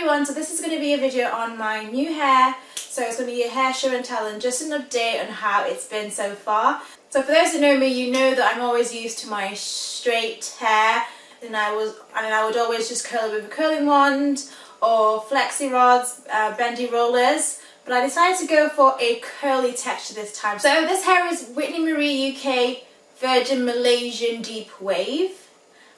everyone, so this is going to be a video on my new hair. So it's going to be a hair show and tell and just an update on how it's been so far. So for those who know me, you know that I'm always used to my straight hair, and I would always just curl it with a curling wand or flexi rods, bendy rollers. But I decided to go for a curly texture this time. So this hair is Whitney RiRi UK Virgin Malaysian Deep Wave,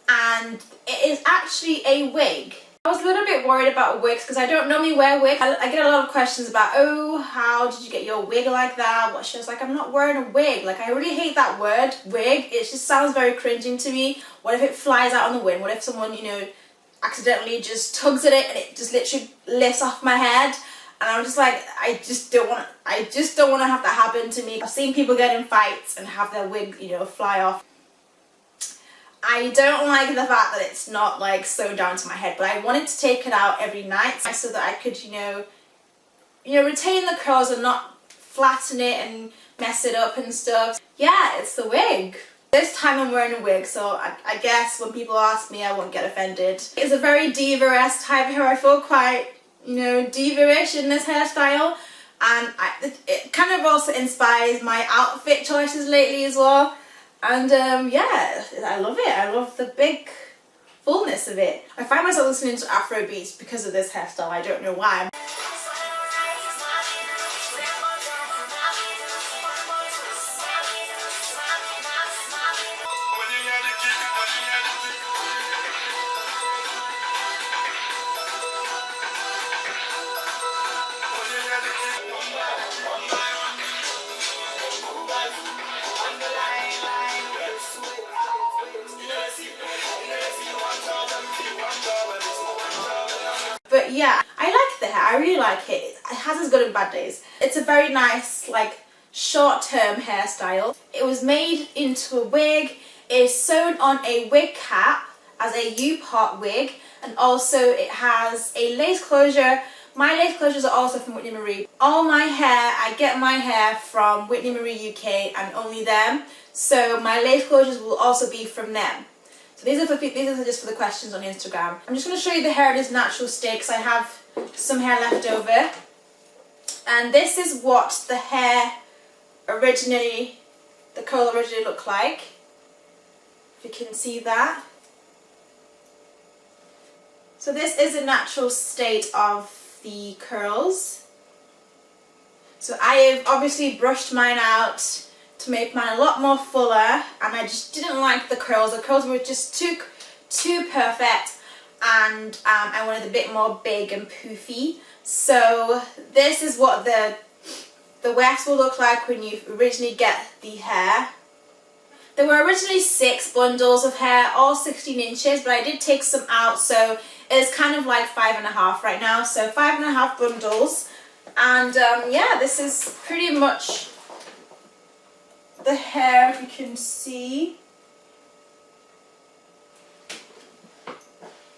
and it is actually a wig. I was a little bit worried about wigs because I don't normally wear wigs. I get a lot of questions about, oh, how did you get your wig like that? What? She was like, I'm not wearing a wig. Like, I really hate that word, wig. It just sounds very cringing to me. What if it flies out on the wind? What if someone, you know, accidentally just tugs at it and it just literally lifts off my head? And I'm just like, I just don't want to have that happen to me. I've seen people get in fights and have their wig, you know, fly off. I don't like the fact that it's not like sewn down to my head, but I wanted to take it out every night so that I could, you know, retain the curls and not flatten it and mess it up and stuff. Yeah, it's the wig. This time I'm wearing a wig, so I guess when people ask me, I won't get offended. It's a very diva-esque type of hair. I feel quite, you know, diva-ish in this hairstyle, and it kind of also inspires my outfit choices lately as well. And yeah, I love it. I love the big fullness of it. I find myself listening to Afro beats because of this hairstyle. I don't know why. But yeah, I like the hair. I really like it. It has its good and bad days. It's a very nice, like, short-term hairstyle. It was made into a wig. It is sewn on a wig cap as a U-part wig, and also it has a lace closure. My lace closures are also from Whitney RiRi. All my hair, I get my hair from Whitney RiRi UK and only them. So my lace closures will also be from them. So these are just for the questions on Instagram. I'm just going to show you the hair in its natural state because I have some hair left over. And this is what the hair originally, the curl originally looked like. If you can see that. So this is a natural state of the curls. So I have obviously brushed mine out to make mine a lot more fuller, and I just didn't like the curls. The curls were just too perfect, and I wanted a bit more big and poofy. So this is what the wefts will look like when you originally get the hair. There were originally 6 bundles of hair, all 16 inches, but I did take some out, so it's kind of like 5.5 right now. So 5.5 bundles, and yeah, this is pretty much the hair, if you can see.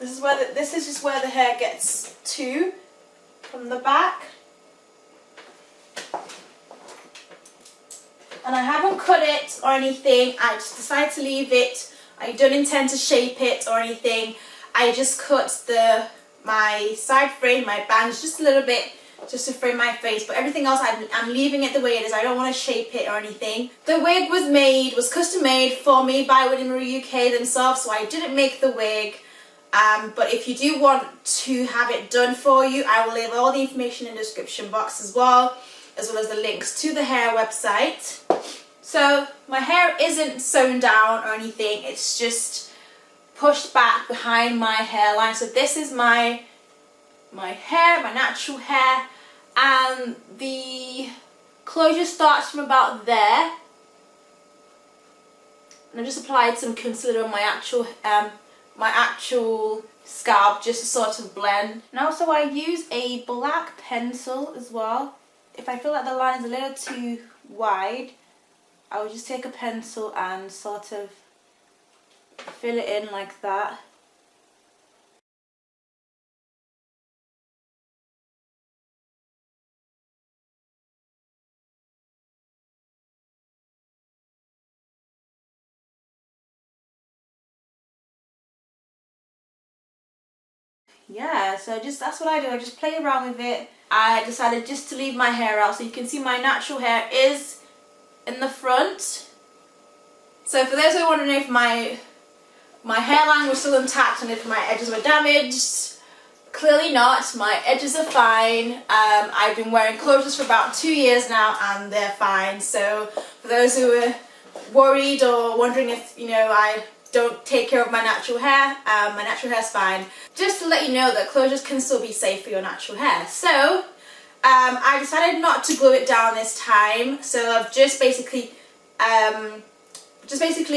This is just where the hair gets to from the back. And I haven't cut it or anything. I just decided to leave it. I don't intend to shape it or anything. I just cut my side frame, my bangs just a little bit, just to frame my face, but everything else I'm leaving it the way it is. I don't want to shape it or anything. The wig was custom made for me by Whitney RiRi UK themselves, so I didn't make the wig. But if you do want to have it done for you, I will leave all the information in the description box as well as the links to the hair website. So my hair isn't sewn down or anything, it's just pushed back behind my hairline. So this is my hair, my natural hair, and the closure starts from about there. And I just applied some concealer on my actual scalp just to sort of blend. And also I use a black pencil as well. If I feel like the line is a little too wide, I would just take a pencil and sort of fill it in like that. yeah, so that's what I do. I just play around with it. I decided just to leave my hair out, so you can see my natural hair is in the front. So for those who are wondering if my hairline was still intact and if my edges were damaged, clearly not. My edges are fine. I've been wearing closures for about 2 years now and they're fine. So for those who are worried or wondering if, you know, I don't take care of my natural hair's fine. Just to let you know that closures can still be safe for your natural hair. So I decided not to glue it down this time. So I've just basically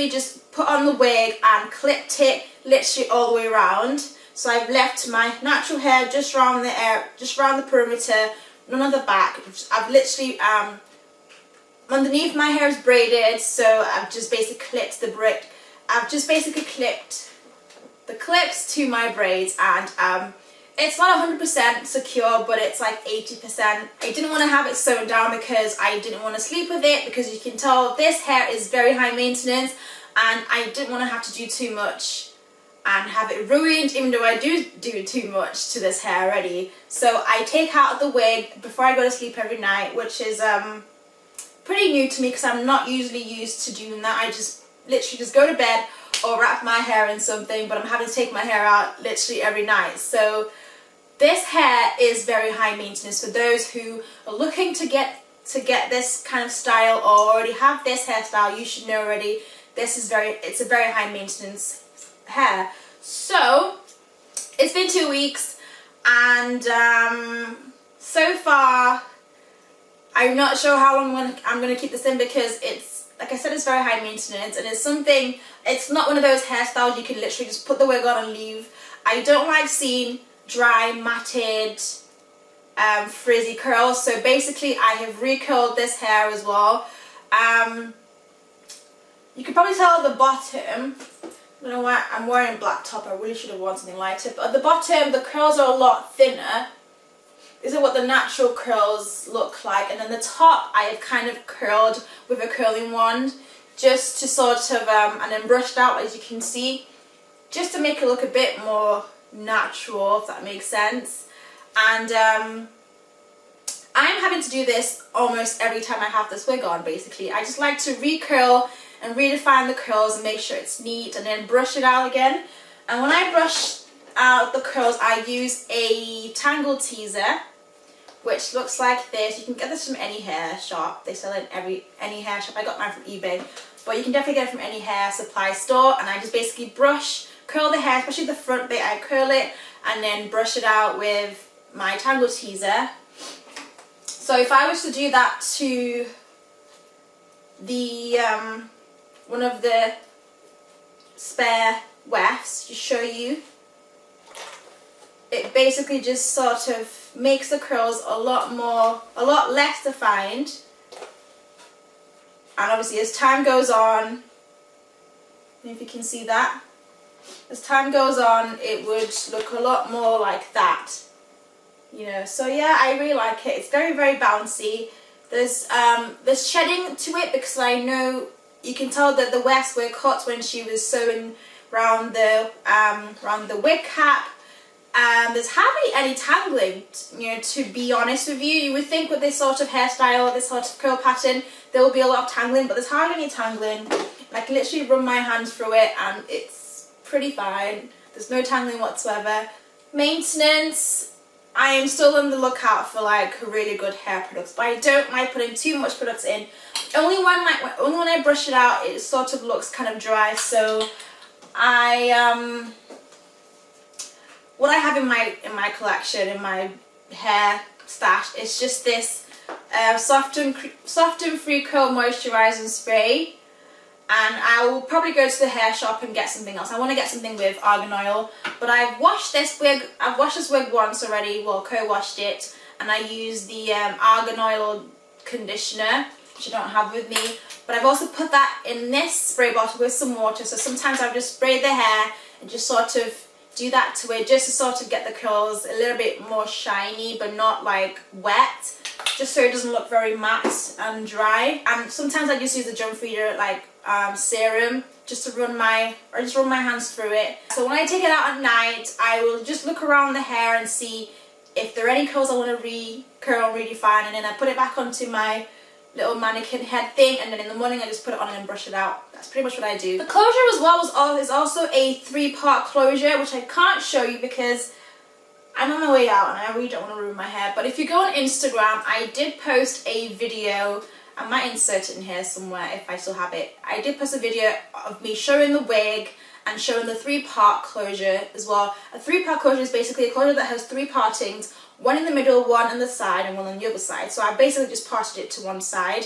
just put on the wig and clipped it literally all the way around. So I've left my natural hair just around the perimeter, none of the back. I've literally underneath my hair is braided, so I've just basically clipped the clips to my braids, and it's not 100% secure, but it's like 80%. I didn't want to have it sewn down because I didn't want to sleep with it, because you can tell this hair is very high maintenance and I didn't want to have to do too much and have it ruined, even though I do too much to this hair already. So I take out the wig before I go to sleep every night, which is pretty new to me because I'm not usually used to doing that. I just literally just go to bed or wrap my hair in something, but I'm having to take my hair out literally every night. So this hair is very high maintenance. For those who are looking to get this kind of style or already have this hairstyle, you should know already it's a very high maintenance hair. So it's been 2 weeks and so far I'm not sure how long I'm going to keep this in, because it's, like I said, it's very high maintenance and it's not one of those hairstyles you can literally just put the wig on and leave. I don't like seeing dry, matted, frizzy curls, so basically I have recurled this hair as well. You can probably tell at the bottom, I don't know why I'm wearing a black top, I really should have worn something lighter, but at the bottom the curls are a lot thinner. These are what the natural curls look like, and then the top I have kind of curled with a curling wand just to sort of, and then brushed out, as you can see, just to make it look a bit more natural, if that makes sense. And I'm having to do this almost every time I have this wig on, basically. I just like to recurl and redefine the curls and make sure it's neat, and then brush it out again. And when I brush out the curls, I use a tangle teaser, which looks like this. You can get this from any hair shop. They sell it in any hair shop. I got mine from eBay, but you can definitely get it from any hair supply store. And I just basically curl the hair, especially the front bit. I curl it and then brush it out with my tangle teaser. So if I was to do that to the one of the spare wefts, to show you, it basically just sort of makes the curls a lot less defined. And obviously as time goes on, if you can see that, as time goes on it would look a lot more like that, you know. So yeah, I really like it. It's very, very bouncy. There's shedding to it because I know you can tell that the wefts were cut when she was sewing around the wig cap. There's hardly any tangling, you know, to be honest with you. You would think with this sort of hairstyle, this sort of curl pattern, there will be a lot of tangling, but there's hardly any tangling. I can literally run my hands through it and it's pretty fine. There's no tangling whatsoever. Maintenance, I am still on the lookout for like really good hair products, but I don't like putting too much products in. Only when I brush it out, it sort of looks kind of dry. So what I have in my collection, in my hair stash, is just this soft and free curl moisturizing spray. And I will probably go to the hair shop and get something else. I want to get something with argan oil, but I've washed this wig once already, well, co-washed it, and I use the argan oil conditioner, which I don't have with me, but I've also put that in this spray bottle with some water. So sometimes I've just sprayed the hair and just sort of do that to it, just to sort of get the curls a little bit more shiny but not like wet. just so it doesn't look very matte and dry. And sometimes I just use the jump feeder like serum just to run my hands through it. So when I take it out at night, I will just look around the hair and see if there are any curls I want to re-curl, redefine, and then I put it back onto my little mannequin head thing, and then in the morning I just put it on and then brush it out. That's pretty much what I do. The closure as well is also a 3-part closure, which I can't show you because I'm on my way out and I really don't want to ruin my hair. But if you go on Instagram, I did post a video. I might insert it in here somewhere if I still have it. I did post a video of me showing the wig and showing the 3-part closure as well. A 3-part closure is basically a closure that has 3 partings, one in the middle, one on the side, and one on the other side. So I basically just parted it to one side.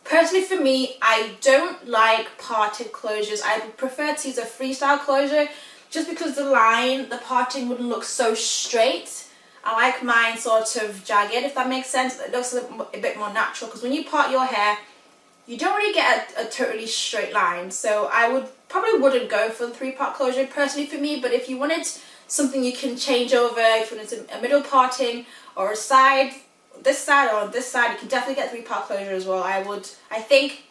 Personally for me, I don't like parted closures. I prefer to use a freestyle closure just because the parting wouldn't look so straight. I like mine sort of jagged, if that makes sense. It looks a bit more natural because when you part your hair, you don't really get a totally straight line. So I probably wouldn't go for the 3-part closure personally for me, but if you wanted something you can change over, if you wanted a middle parting or a side, this side or this side, you can definitely get 3-part closure as well. I think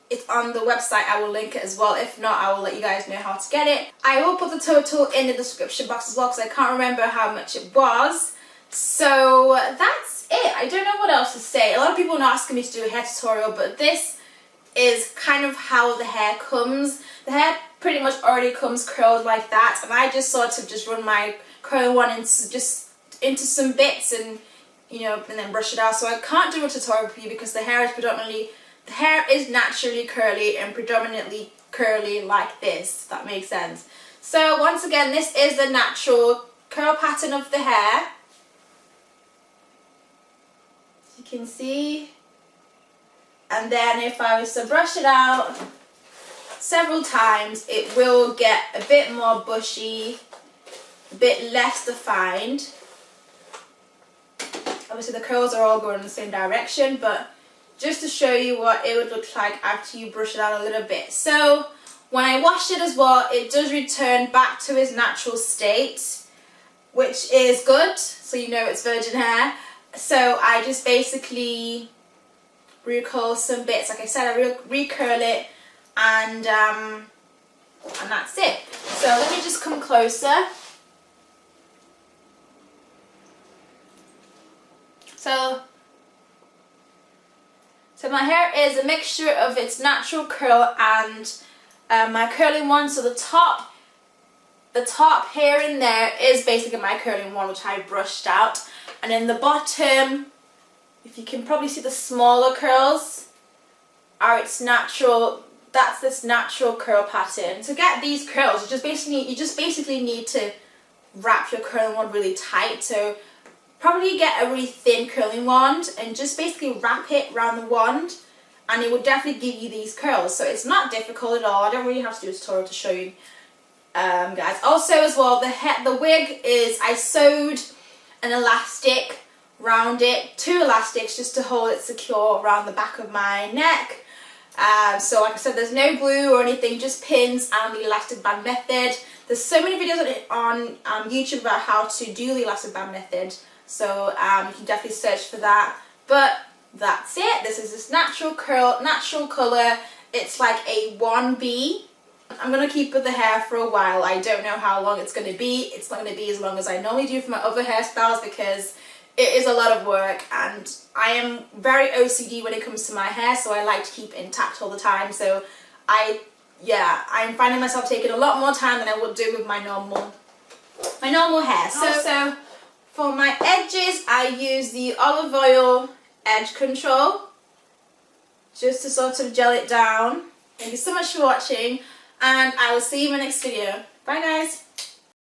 it's on the website. I will link it as well. If not, I will let you guys know how to get it. I will put the total in the description box as well because I can't remember how much it was. So that's it. I don't know what else to say. A lot of people are asking me to do a hair tutorial, but this is kind of how the hair comes. The hair pretty much already comes curled like that, and I just sort of just run my curl one into some bits and and then brush it out. So I can't do a tutorial for you because the hair is naturally curly and predominantly curly like this, if that makes sense. So once again, this is the natural curl pattern of the hair. As you can see. And then if I was to brush it out several times, it will get a bit more bushy, a bit less defined. Obviously the curls are all going in the same direction, but just to show you what it would look like after you brush it out a little bit. So when I washed it as well, it does return back to its natural state, which is good, so you know it's virgin hair. So I just basically recurl some bits. Like I said, I recurl it, and that's it. So let me just come closer. So my hair is a mixture of its natural curl and my curling one. So the top here and there is basically my curling one, which I brushed out, and then the bottom, if you can probably see the smaller curls, are its natural. That's this natural curl pattern. To get these curls, you just basically need to wrap your curling wand really tight. So probably get a really thin curling wand and just basically wrap it around the wand, and it will definitely give you these curls. So it's not difficult at all. I don't really have to do a tutorial to show you, guys. Also as well, the wig is, I sewed an elastic around it, 2 elastics just to hold it secure around the back of my neck. So like I said, there's no glue or anything, just pins and the elastic band method. There's so many videos on YouTube about how to do the elastic band method, so you can definitely search for that. But that's it. This is this natural curl, natural colour. It's like a 1B. I'm going to keep with the hair for a while. I don't know how long it's going to be. It's not going to be as long as I normally do for my other hairstyles because it is a lot of work, and I am very OCD when it comes to my hair, so I like to keep it intact all the time. So I'm finding myself taking a lot more time than I would do with my normal hair. So for my edges, I use the olive oil edge control just to sort of gel it down. Thank you so much for watching, and I will see you in my next video. Bye guys.